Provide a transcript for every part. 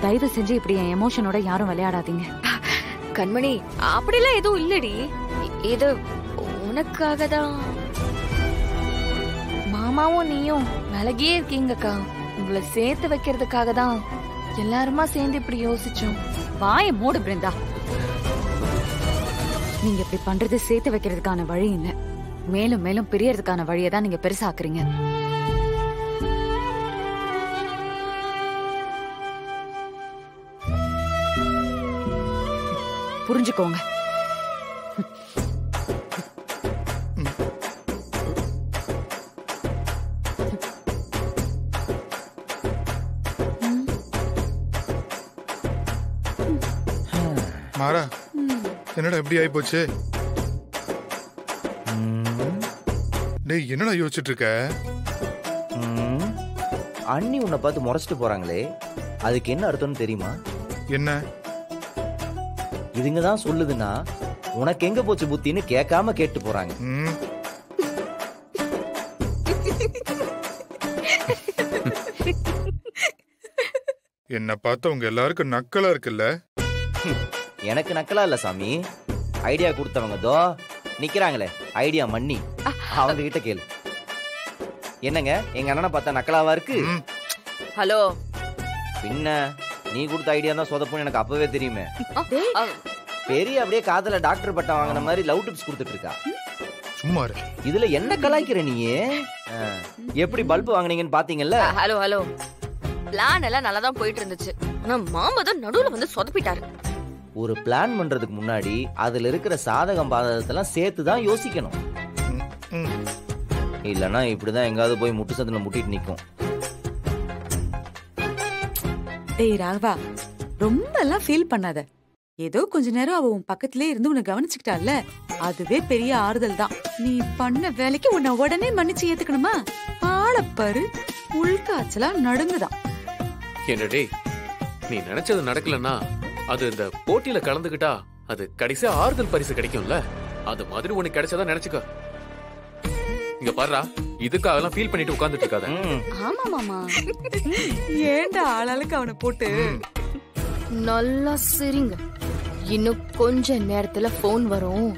தயவு செஞ்சு இப்படி என் எமோஷனோட யாரும் விளையாடாதீங்க. கண்மணி, அப்படிலாம் எதுவும் இல்லடி. இது உனக்காக தான். மாமாவும் நீயும் விலகியே இருக்கீங்கக்கா. உங்களை சேர்த்து வைக்கிறதுக்காக தான் எல்லாருமா சேர்ந்து இப்படி யோசிச்சோம். வாயை மூடு பிருந்தா. நீங்க இப்படி பண்றது சேர்த்து வைக்கிறதுக்கான வழி இல்ல, மேலும் மேலும் பிரியறதுக்கான வழியை தான் நீங்க பெருசாக்குறீங்க. புரிஞ்சுக்கோங்க. மாறா, என்னடா எப்படி ஆயி போச்சு? டேய், என்னடா யோசிச்சுட்டு இருக்க? அண்ணி உன்னை பார்த்து முறைச்சிட்டு போறாங்களே, அதுக்கு என்ன அர்த்தம்னு தெரியுமா? என்ன? இதுங்க தான் சொல்லுதுன்னா உனக்கு எங்க போச்சு புத்தின்னு கேட்காம கேட்டு போறாங்க. என்ன பார்த்தா உங்க எல்லாருக்கும் நக்கலா இருக்குல்ல? எனக்கு நக்கலா இல்ல சாமி, ஐடியா கொடுத்தவங்க தோ நிக்கிறாங்களே ஐடியா மண்ணி, அவங்க கிட்ட கேளு. என்னங்க எங்க அண்ணனை பார்த்தா நக்கலாவா இருக்கு? ஹலோ, பின்ன நீ கொடுத்த ஐடியா தான் சொதப்புன்னு எனக்கு அப்பவே தெரியுமே. பெரிய அப்படியே காதல டாக்டர் பட்டம் வாங்கின மாதிரி லவ் டிப்ஸ் கொடுத்துட்டு இருக்கா. சும்மா இதுல என்ன கலாய்க்கிற நீ? எப்படி பல்பு வாங்குனீங்கன்னு பாத்தீங்கல்ல? ஹலோ ஹலோ, பிளான் எல்லாம் நல்லா தான் போயிட்டு இருந்துச்சு. ஆனா மாமா தான் நடுவுல வந்து சொதப்பிட்டாரு. ஒரு பிளான் பண்றதுக்கு முன்னாடி அதுல இருக்கிற சாதகம் பாதகத்தெல்லாம் சேர்த்து தான் யோசிக்கணும். இல்லன்னா இப்படிதான் எங்காவது போய் முட்டு சத்துல முட்டிட்டு நிக்கும். டேய் ராகவா, ரொம்ப எல்லாம் ஃபீல் பண்ணாத. ஏதோ கொஞ்ச நேரம் அவ உன் பக்கத்திலே இருந்து உன்னை கவனிச்சுக்கிட்டால, அதுவே பெரிய ஆறுதல் தான். நீ பண்ண வேலைக்கு உன்னை உடனே மன்னிச்சு ஏத்துக்கணுமா? ஆளப்பாரு உள்காய்ச்சலா நடுங்குதான். என்னடே, நீ நினைச்சது நடக்கலன்னா அது இந்த போட்டியில கலந்துகிட்டா அது கடைசியா ஆறுதல் பரிசு கிடைக்கும்ல, அது மாதிரி உனக்கு கிடைச்சதா நினைச்சுக்க. இங்க பாருடா, இதுக்காக எல்லாம் ஃபீல் பண்ணிட்டு உட்கார்ந்துட்டு இருக்காத. ஆமா மாமா, ஏன்டா ஆளாளுக்கு அவனை போட்டு நல்லா சிரிங்க. இன்னும் கொஞ்ச நேரத்துல போன் வரும்,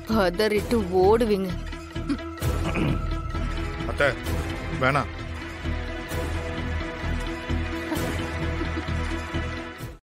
பதறிட்டு ஓடுவீங்க. அத்தை வேணாம்,